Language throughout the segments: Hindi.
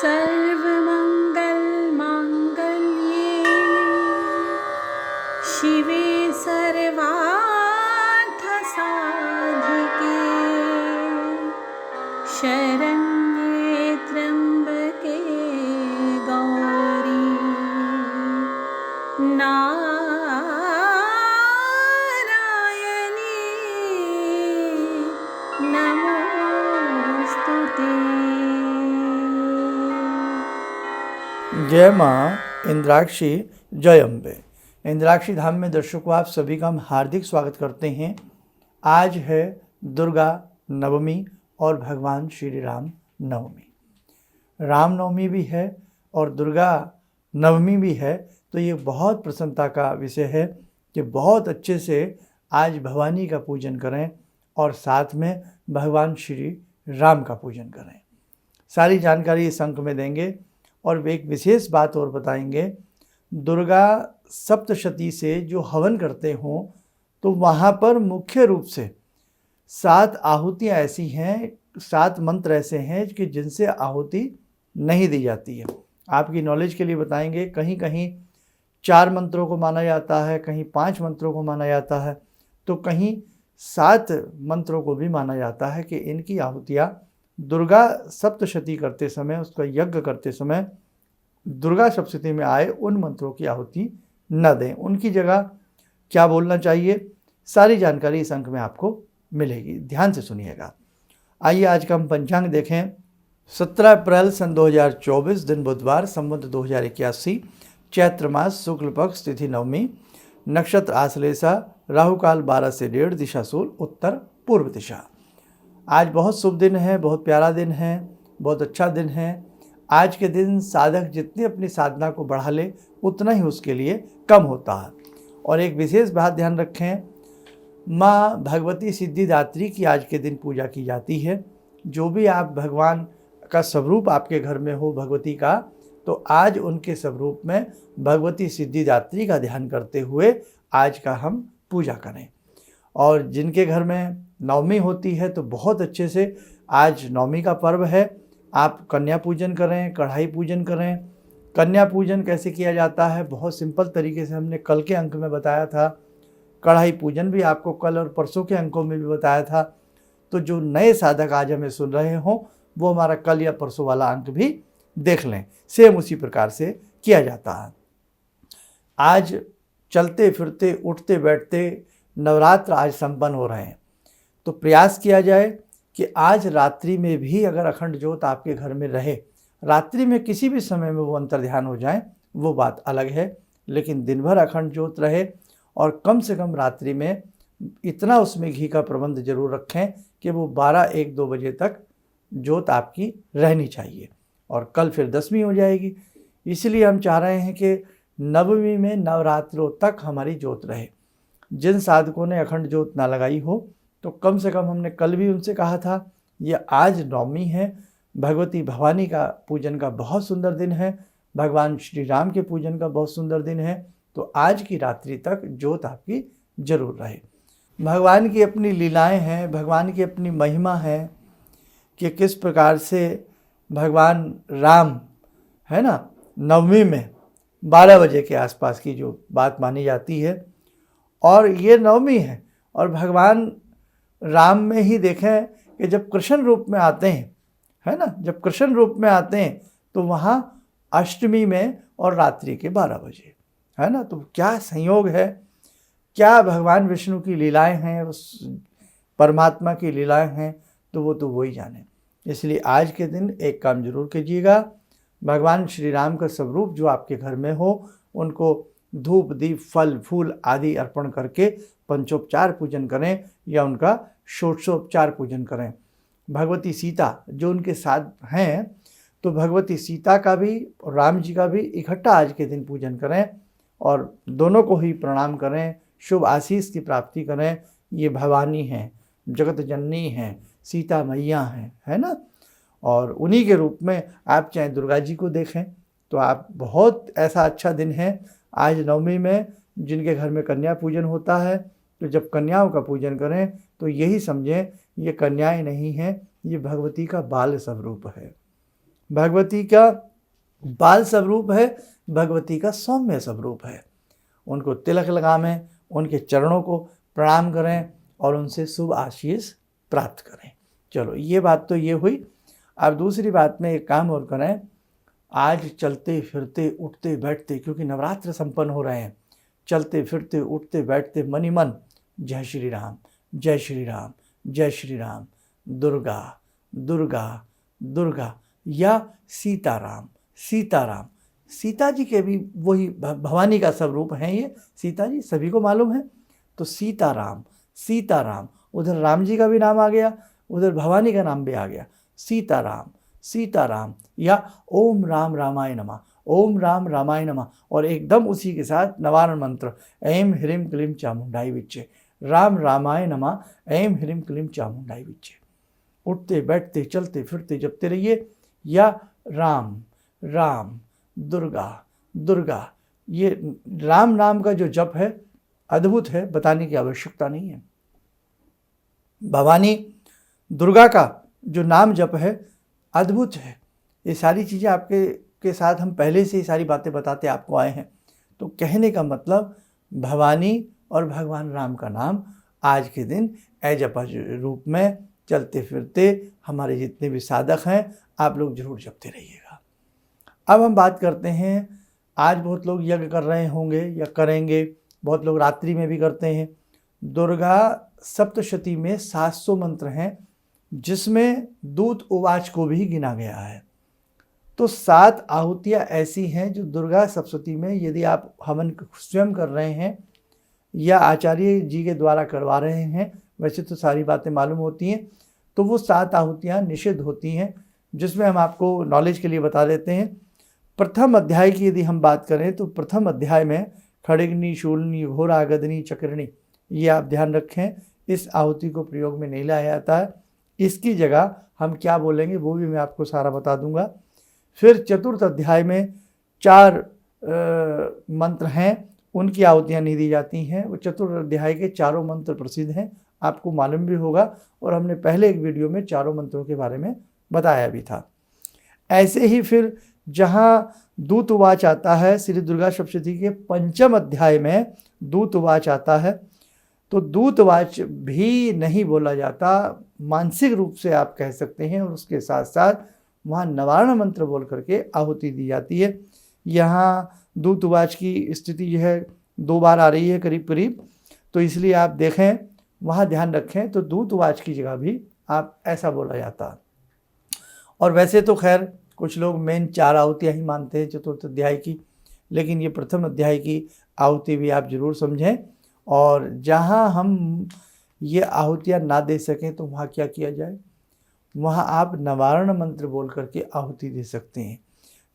सर्वमङ्गलमाङ्गल्ये शिवे सर्वार्थसाधिके शरण्ये त्र्यम्बके गौरी नारायणी नमोस्तुते। जय माँ इंद्राक्षी, जय अम्बे। इंद्राक्षी धाम में दर्शकों आप सभी का हम हार्दिक स्वागत करते हैं। आज है दुर्गा नवमी और भगवान श्री राम नवमी। राम नवमी भी है और दुर्गा नवमी भी है, तो ये बहुत प्रसन्नता का विषय है कि बहुत अच्छे से आज भवानी का पूजन करें और साथ में भगवान श्री राम का पूजन करें। सारी जानकारी इस अंक में देंगे और एक विशेष बात और बताएंगे। दुर्गा सप्तशती से जो हवन करते हों तो वहाँ पर मुख्य रूप से 7 आहुतियाँ ऐसी हैं, 7 मंत्र ऐसे हैं कि जिनसे आहुति नहीं दी जाती है। आपकी नॉलेज के लिए बताएंगे, कहीं कहीं 4 मंत्रों को माना जाता है, कहीं 5 मंत्रों को माना जाता है, तो कहीं 7 मंत्रों को भी माना जाता है कि इनकी आहुतियाँ दुर्गा सप्तशती करते समय, उसका यज्ञ करते समय दुर्गा सप्तशती में आए उन मंत्रों की आहुति न दें। उनकी जगह क्या बोलना चाहिए, सारी जानकारी इस अंक में आपको मिलेगी। ध्यान से सुनिएगा। आइए आज का हम पंचांग देखें। 17 अप्रैल सन 2024, दिन बुधवार, संवत 2081, चैत्र मास, शुक्ल पक्ष, तिथि नवमी, नक्षत्र आश्लेषा, राहु काल 12 से 1:30, दिशा शूल उत्तर पूर्व दिशा। आज बहुत शुभ दिन है, बहुत प्यारा दिन है, बहुत अच्छा दिन है। आज के दिन साधक जितनी अपनी साधना को बढ़ा ले उतना ही उसके लिए कम होता है। और एक विशेष बात ध्यान रखें, माँ भगवती सिद्धिदात्री की आज के दिन पूजा की जाती है। जो भी आप भगवान का स्वरूप आपके घर में हो भगवती का, तो आज उनके स्वरूप में भगवती सिद्धिदात्री का ध्यान करते हुए आज का हम पूजा करें। और जिनके घर में नवमी होती है तो बहुत अच्छे से, आज नवमी का पर्व है, आप कन्या पूजन करें, कढ़ाई पूजन करें। कन्या पूजन कैसे किया जाता है, बहुत सिंपल तरीके से हमने कल के अंक में बताया था। कढ़ाई पूजन भी आपको कल और परसों के अंकों में भी बताया था। तो जो नए साधक आज हमें सुन रहे हों वो हमारा कल या परसों वाला अंक भी देख लें, सेम उसी प्रकार से किया जाता है। आज चलते फिरते उठते बैठते नवरात्र आज संपन्न हो रहे हैं, तो प्रयास किया जाए कि आज रात्रि में भी अगर अखंड ज्योत आपके घर में रहे, रात्रि में किसी भी समय में वो अंतर्ध्यान हो जाए वो बात अलग है, लेकिन दिन भर अखंड ज्योत रहे और कम से कम रात्रि में इतना उसमें घी का प्रबंध जरूर रखें कि वो 12, 1, 2 बजे तक ज्योत आपकी रहनी चाहिए। और कल फिर 10वीं हो जाएगी, इसलिए हम चाह रहे हैं कि नवमी में नवरात्रों तक हमारी ज्योत रहे। जिन साधकों ने अखंड ज्योत ना लगाई हो तो कम से कम, हमने कल भी उनसे कहा था, ये आज नवमी है, भगवती भवानी का पूजन का बहुत सुंदर दिन है, भगवान श्री राम के पूजन का बहुत सुंदर दिन है, तो आज की रात्रि तक ज्योत आपकी जरूर रहे। भगवान की अपनी लीलाएं हैं, भगवान की अपनी महिमा है कि किस प्रकार से भगवान राम है ना, नवमी में 12 बजे के आसपास की जो बात मानी जाती है, और ये नवमी है। और भगवान राम में ही देखें कि जब कृष्ण रूप में आते हैं, है ना, जब कृष्ण रूप में आते हैं तो वहाँ अष्टमी में और रात्रि के 12 बजे, है ना। तो क्या संयोग है, क्या भगवान विष्णु की लीलाएं हैं, उस परमात्मा की लीलाएं हैं, तो वो वही जाने। इसलिए आज के दिन एक काम जरूर कीजिएगा, भगवान श्री राम का स्वरूप जो आपके घर में हो उनको धूप दीप फल फूल आदि अर्पण करके पंचोपचार पूजन करें या उनका षोडशोपचार पूजन करें। भगवती सीता जो उनके साथ हैं, तो भगवती सीता का भी और राम जी का भी इकट्ठा आज के दिन पूजन करें और दोनों को ही प्रणाम करें, शुभ आशीष की प्राप्ति करें। ये भवानी हैं, जगत जननी हैं, सीता मैया हैं, है ना। और उन्हीं के रूप में आप चाहे दुर्गा जी को देखें तो आप, बहुत ऐसा अच्छा दिन है आज नवमी में। जिनके घर में कन्या पूजन होता है, तो जब कन्याओं का पूजन करें तो यही समझें ये कन्याएं नहीं हैं, ये भगवती का बाल स्वरूप है। भगवती का बाल स्वरूप है, भगवती का सौम्य स्वरूप है। उनको तिलक लगावें, उनके चरणों को प्रणाम करें और उनसे शुभ आशीष प्राप्त करें। चलो ये बात तो ये हुई। अब दूसरी बात में एक काम और करें, आज चलते फिरते उठते बैठते, क्योंकि नवरात्र संपन्न हो रहे हैं, चलते फिरते उठते बैठते मन ही मन जय श्री राम, जय श्री राम, जय श्री राम, दुर्गा दुर्गा दुर्गा, या सीताराम सीताराम। सीता जी के भी वही भवानी का स्वरूप हैं ये, सीता जी सभी को मालूम है। तो सीताराम सीताराम, उधर राम जी का भी नाम आ गया, उधर भवानी का नाम भी आ गया, सीताराम सीताराम, या ओम राम रामाय नमः, ओम राम रामाय नमः। और एकदम उसी के साथ नवारण मंत्र ऐं ह्रीं क्लीं चामुंडाई विच्चे, राम रामाय नमः, ऐं ह्रीं क्लीं चामुंडाई विच्चे। उठते बैठते चलते फिरते जपते रहिए, या राम राम दुर्गा दुर्गा। ये राम नाम का जो जप है अद्भुत है, बताने की आवश्यकता नहीं है। भवानी दुर्गा का जो नाम जप है अद्भुत है। ये सारी चीज़ें आपके साथ हम पहले से ही सारी बातें बताते आपको आए हैं। तो कहने का मतलब भवानी और भगवान राम का नाम आज के दिन जपा रूप में चलते फिरते हमारे जितने भी साधक हैं आप लोग जरूर जपते रहिएगा। अब हम बात करते हैं, आज बहुत लोग यज्ञ कर रहे होंगे या करेंगे, बहुत लोग रात्रि में भी करते हैं। दुर्गा सप्तशती में 700 मंत्र हैं, जिसमें दूत उवाच को भी गिना गया है। तो 7 आहुतियाँ ऐसी हैं जो दुर्गा सप्तशती में यदि आप हवन स्वयं कर रहे हैं या आचार्य जी के द्वारा करवा रहे हैं, वैसे तो सारी बातें मालूम होती हैं, तो वो 7 आहुतियाँ निषिद्ध होती हैं, जिसमें हम आपको नॉलेज के लिए बता देते हैं। प्रथम अध्याय की यदि हम बात करें तो प्रथम अध्याय में खड़ग्नि, शूलनी, घोरा, गदनी, चक्रनी, ये आप ध्यान रखें, इस आहुति को प्रयोग में नहीं लाया जाता है। इसकी जगह हम क्या बोलेंगे वो भी मैं आपको सारा बता दूंगा। फिर चतुर्थ अध्याय में 4 मंत्र हैं, उनकी आहुतियाँ नहीं दी जाती हैं। वो चतुर्थ अध्याय के चारों मंत्र प्रसिद्ध हैं, आपको मालूम भी होगा, और हमने पहले एक वीडियो में चारों मंत्रों के बारे में बताया भी था। ऐसे ही फिर जहाँ दूत उवाच आता है, श्री दुर्गा सप्तशती के पंचम अध्याय में दूत उवाच आता है, तो दूत उवाच भी नहीं बोला जाता, मानसिक रूप से आप कह सकते हैं, और उसके साथ साथ वहाँ नवारण मंत्र बोल करके आहुति दी जाती है। यहाँ दूत उवाच की स्थिति जो है 2 बार आ रही है करीब करीब, तो इसलिए आप देखें वहाँ ध्यान रखें, तो दूत उवाच की जगह भी आप ऐसा बोला जाता। और वैसे तो खैर कुछ लोग मेन 4 आहुतियाँ ही मानते हैं चतुर्थ अध्याय की, लेकिन ये प्रथम अध्याय की आहुति भी आप जरूर समझें। और जहाँ हम ये आहुतियाँ ना दे सकें तो वहाँ क्या किया जाए, वहाँ आप नवारण मंत्र बोल करके आहुति दे सकते हैं,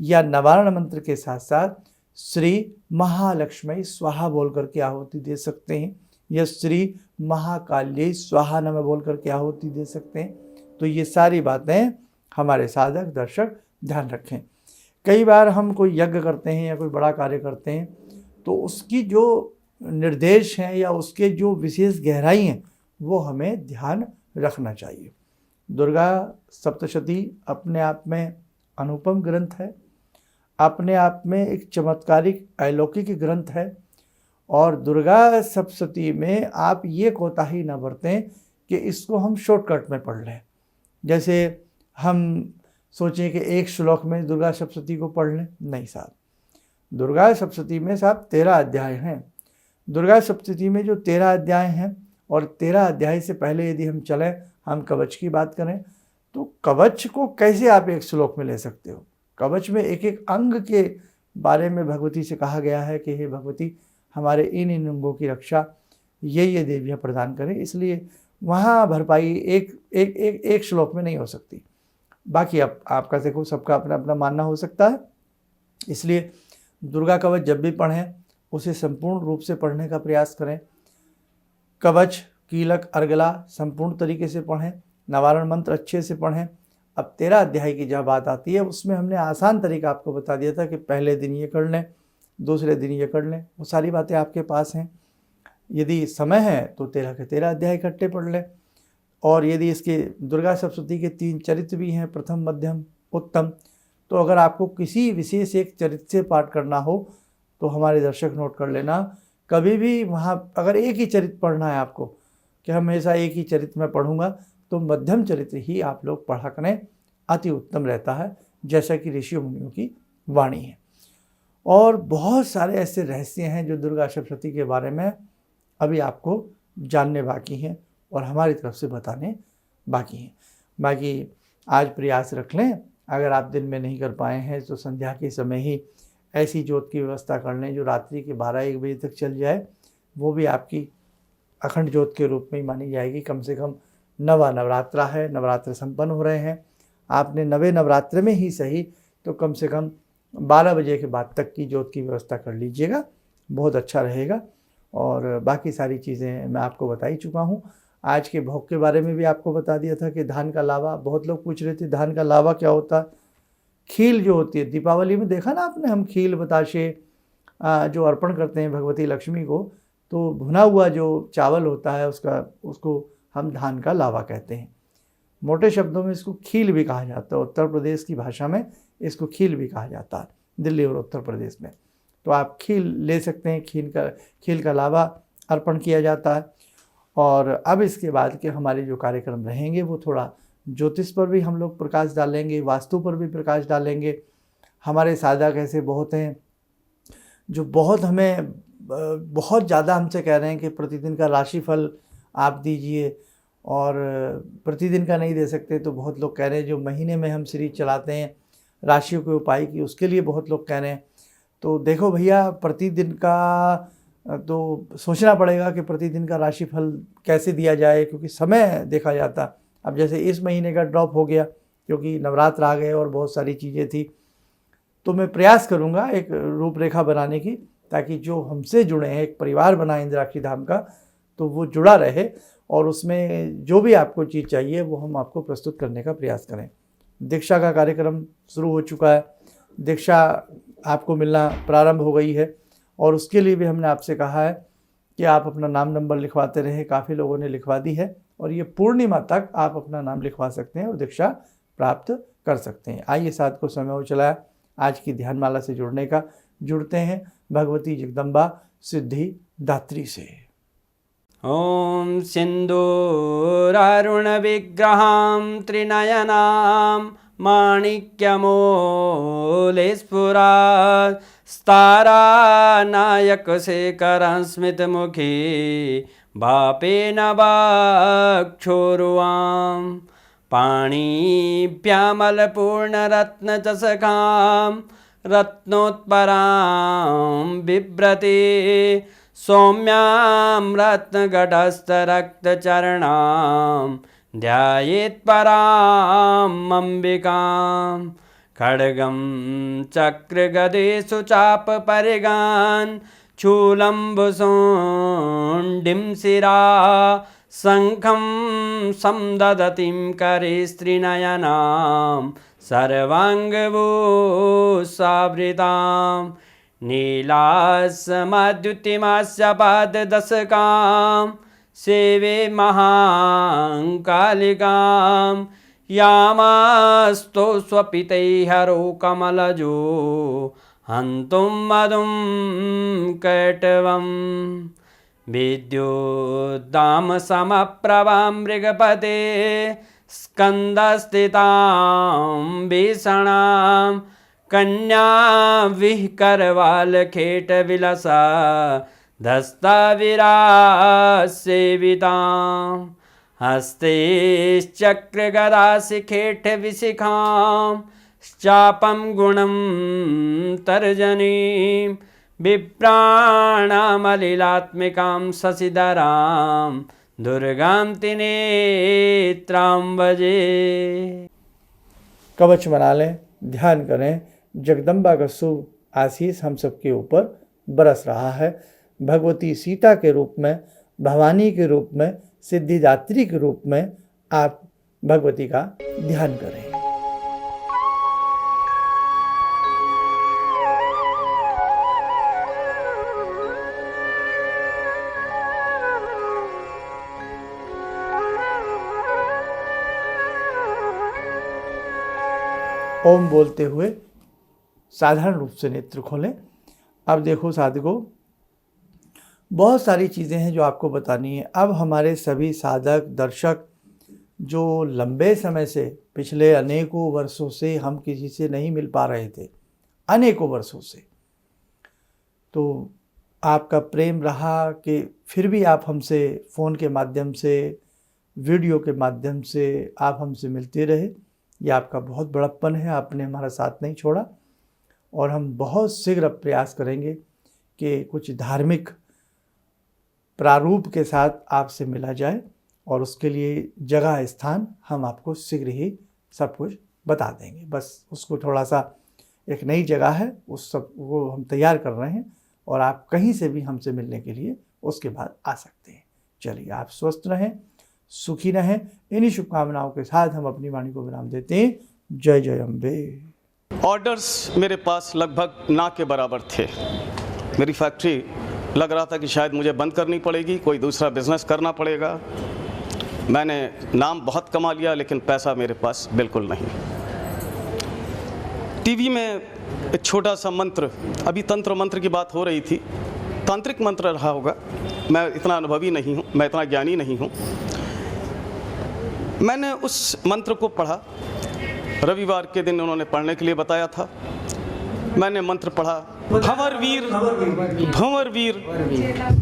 या नवारण मंत्र के साथ साथ श्री महालक्ष्मी स्वाहा बोल करके आहुति दे सकते हैं, या श्री महाकाल्य स्वाहा नमः बोल करके आहुति दे सकते हैं। तो ये सारी बातें हमारे साधक दर्शक ध्यान रखें। कई बार हम कोई यज्ञ करते हैं या कोई बड़ा कार्य करते हैं, तो उसकी जो निर्देश हैं या उसके जो विशेष गहराई हैं वो हमें ध्यान रखना चाहिए। दुर्गा सप्तशती अपने आप में अनुपम ग्रंथ है, अपने आप में एक चमत्कारिक अलौकिक ग्रंथ है, और दुर्गा सप्तशती में आप ये कोताही न बरतें कि इसको हम शॉर्टकट में पढ़ लें। जैसे हम सोचें कि एक श्लोक में दुर्गा सप्तशती को पढ़ लें, नहीं साहब, दुर्गा सप्तशती में साहब 13 अध्याय हैं। दुर्गा सप्तशती में जो 13 अध्याय हैं, और 13 अध्याय से पहले यदि हम चलें, हम कवच की बात करें, तो कवच को कैसे आप एक श्लोक में ले सकते हो। कवच में एक एक अंग के बारे में भगवती से कहा गया है कि हे भगवती हमारे इन इन अंगों की रक्षा ये देवियाँ प्रदान करें, इसलिए वहाँ भरपाई एक श्लोक में नहीं हो सकती। बाकी अब आपका देखो सबका अपना अपना मानना हो सकता है, इसलिए दुर्गा कवच जब भी पढ़ें उसे संपूर्ण रूप से पढ़ने का प्रयास करें। कवच, कीलक, अर्गला संपूर्ण तरीके से पढ़ें, नवारण मंत्र अच्छे से पढ़ें। अब 13 अध्याय की जब बात आती है उसमें हमने आसान तरीका आपको बता दिया था कि पहले दिन ये कर लें, दूसरे दिन ये कर लें, वो सारी बातें आपके पास हैं। यदि समय है तो 13 के 13 अध्याय इकट्ठे पढ़ लें। और यदि इसके दुर्गा सप्तशती के 3 चरित्र भी हैं, प्रथम, मध्यम, उत्तम, तो अगर आपको किसी विशेष एक चरित्र से पाठ करना हो तो हमारे दर्शक नोट कर लेना, कभी भी वहाँ अगर एक ही चरित्र पढ़ना है आपको कि हमेशा एक ही चरित्र में पढ़ूंगा, तो मध्यम चरित्र ही आप लोग पढ़ा करें, अति उत्तम रहता है, जैसा कि ऋषि मुनियों की वाणी है। और बहुत सारे ऐसे रहस्य हैं जो दुर्गा सप्तशती के बारे में अभी आपको जानने बाकी हैं और हमारी तरफ से बताने बाकी हैं। बाकी आज प्रयास रख लें, अगर आप दिन में नहीं कर पाए हैं तो संध्या के समय ही ऐसी ज्योत की व्यवस्था कर लें जो रात्रि के 12-1 बजे तक चल जाए। वो भी आपकी अखंड ज्योत के रूप में ही मानी जाएगी। कम से कम नवरात्रा है, नवरात्र संपन्न हो रहे हैं, आपने नवे नवरात्र में ही सही तो कम से कम 12 बजे के बाद तक की ज्योत की व्यवस्था कर लीजिएगा, बहुत अच्छा रहेगा। और बाकी सारी चीज़ें मैं आपको बता ही चुका हूँ। आज के भोग के बारे में भी आपको बता दिया था कि धान का लावा, बहुत लोग पूछ रहे थे धान का लावा क्या होता है। खील जो होती है, दीपावली में देखा ना आपने, हम खील बताशे जो अर्पण करते हैं भगवती लक्ष्मी को, तो भुना हुआ जो चावल होता है उसको हम धान का लावा कहते हैं। मोटे शब्दों में इसको खील भी कहा जाता है, उत्तर प्रदेश की भाषा में इसको खील भी कहा जाता है, दिल्ली और उत्तर प्रदेश में। तो आप खील ले सकते हैं, खील का लावा अर्पण किया जाता है। और अब इसके बाद के हमारे जो कार्यक्रम रहेंगे वो थोड़ा ज्योतिष पर भी हम लोग प्रकाश डालेंगे, वास्तु पर भी प्रकाश डालेंगे। हमारे साधक ऐसे बहुत हैं जो बहुत ज़्यादा हमसे कह रहे हैं कि प्रतिदिन का राशिफल आप दीजिए, और प्रतिदिन का नहीं दे सकते तो बहुत लोग कह रहे हैं जो महीने में हम सीरीज चलाते हैं राशियों के उपाय की, उसके लिए बहुत लोग कह रहे हैं। तो देखो भैया, प्रतिदिन का तो सोचना पड़ेगा कि प्रतिदिन का राशिफल कैसे दिया जाए, क्योंकि समय देखा जाता। अब जैसे इस महीने का ड्रॉप हो गया क्योंकि नवरात्र आ गए और बहुत सारी चीज़ें थी, तो मैं प्रयास करूँगा एक रूपरेखा बनाने की, ताकि जो हमसे जुड़े हैं, एक परिवार बना इंद्राक्षी धाम का, तो वो जुड़ा रहे और उसमें जो भी आपको चीज़ चाहिए वो हम आपको प्रस्तुत करने का प्रयास करें। दीक्षा का कार्यक्रम शुरू हो चुका है, दीक्षा आपको मिलना प्रारंभ हो गई है, और उसके लिए भी हमने आपसे कहा है कि आप अपना नाम नंबर लिखवाते रहें। काफ़ी लोगों ने लिखवा दी है, और ये पूर्णिमा तक आप अपना नाम लिखवा सकते हैं और दीक्षा प्राप्त कर सकते हैं। आइए, साथ को समय हो चला आज की ध्यानमाला से जुड़ने का। जुड़ते हैं भगवती जगदम्बा सिद्धि दात्री से। ॐ सिन्दूरारुणविग्रहां त्रिनयनां माणिक्यमूलस्फुरात् स्तारानायकशेखरं स्मितमुखी भापेन वक्षोरुवां पाणिभ्यामलपूर्णरत्नचषकां रत्नोत्परां बिभ्रति सौम्यां रत्नघटस्थरक्तचरणां ध्यायेत्परां अम्बिकां खड्गं चक्रगदेषु चापपरिगान् शूलम्बुशुण्डिं शिरा शङ्खं संदधतीं करे स्त्रीनयनां सर्वाङ्गभूषावृतां नीलास्मद्युतिमास्य पाददशकां सेवे महाकालिकां यामास्तो स्वपितैहरो कमलजो हन्तुं मधुं कैटवं विद्युद्दामसमप्रभां मृगपते स्कन्दस्थितां भीषणां कन्या विहकरवालखेटविलसा धस्ताविरासेवितां हस्तैश्चक्रगदाशिखेटविशिखां चापं गुणं तर्जनीं विप्राणामलिलात्मिकां शशिधरां दुर्गां त्रिनेत्रां भजे। कवच बना लें, ध्यान करें। जगदम्बा का शुभ आशीष हम सबके ऊपर बरस रहा है। भगवती सीता के रूप में, भवानी के रूप में, सिद्धिदात्री के रूप में आप भगवती का ध्यान करें। ओम बोलते हुए साधारण रूप से नेत्र खोलें। अब देखो साधकों, बहुत सारी चीज़ें हैं जो आपको बतानी है। अब हमारे सभी साधक दर्शक जो लंबे समय से, पिछले अनेकों वर्षों से हम किसी से नहीं मिल पा रहे थे, अनेकों वर्षों से, तो आपका प्रेम रहा कि फिर भी आप हमसे फ़ोन के माध्यम से, वीडियो के माध्यम से आप हमसे मिलते रहे। ये आपका बहुत बड़प्पन है, आपने हमारा साथ नहीं छोड़ा। और हम बहुत शीघ्र प्रयास करेंगे कि कुछ धार्मिक प्रारूप के साथ आपसे मिला जाए, और उसके लिए जगह स्थान हम आपको शीघ्र ही सब कुछ बता देंगे। बस उसको थोड़ा सा, एक नई जगह है, उस सब वो हम तैयार कर रहे हैं, और आप कहीं से भी हमसे मिलने के लिए उसके बाद आ सकते हैं। चलिए, आप स्वस्थ रहें, सुखी रहें। इन्हीं शुभकामनाओं के साथ हम अपनी वाणी को विराम देते हैं। जय जय अम्बे। ऑर्डर्स मेरे पास लगभग ना के बराबर थे। मेरी फैक्ट्री लग रहा था कि शायद मुझे बंद करनी पड़ेगी, कोई दूसरा बिजनेस करना पड़ेगा। मैंने नाम बहुत कमा लिया, लेकिन पैसा मेरे पास बिल्कुल नहीं। टीवी में एक छोटा सा मंत्र, अभी तंत्र मंत्र की बात हो रही थी, तांत्रिक मंत्र रहा होगा, मैं इतना अनुभवी नहीं हूँ, मैं इतना ज्ञानी नहीं हूँ। मैंने उस मंत्र को पढ़ा, रविवार के दिन उन्होंने पढ़ने के लिए बताया था। मैंने मंत्र पढ़ा, भंवर वीर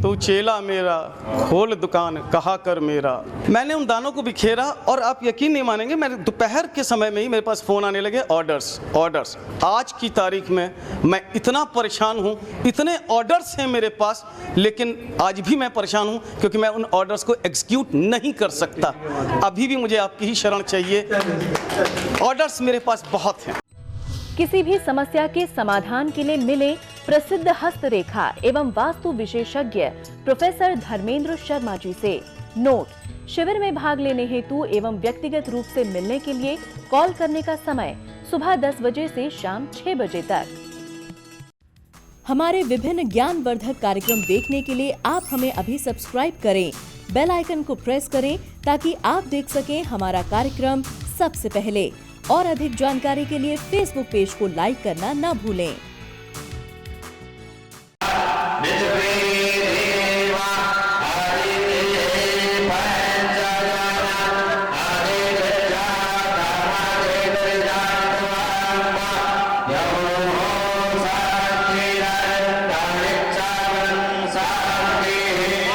तू चेला मेरा, खोल दुकान कहा कर मेरा। मैंने उन दानों को बिखेरा, और आप यकीन नहीं मानेंगे, मैंने दोपहर के समय में ही मेरे पास फ़ोन आने लगे, ऑर्डर्स। आज की तारीख में मैं इतना परेशान हूँ, इतने ऑर्डर्स हैं मेरे पास, लेकिन आज भी मैं परेशान हूँ क्योंकि मैं उन ऑर्डर्स को एग्जीक्यूट नहीं कर सकता। अभी भी मुझे आपकी ही शरण चाहिए। ऑर्डर्स मेरे पास बहुत हैं। किसी भी समस्या के समाधान के लिए मिले प्रसिद्ध हस्तरेखा एवं वास्तु विशेषज्ञ प्रोफेसर धर्मेंद्र शर्मा जी से। नोट: शिविर में भाग लेने हेतु एवं व्यक्तिगत रूप से मिलने के लिए कॉल करने का समय सुबह 10 बजे से शाम 6 बजे तक। हमारे विभिन्न ज्ञानवर्धक कार्यक्रम देखने के लिए आप हमें अभी सब्सक्राइब करें, बेल आइकन को प्रेस करें ताकि आप देख सकें हमारा कार्यक्रम सबसे पहले। और अधिक जानकारी के लिए फेसबुक पेज को लाइक करना न भूलें।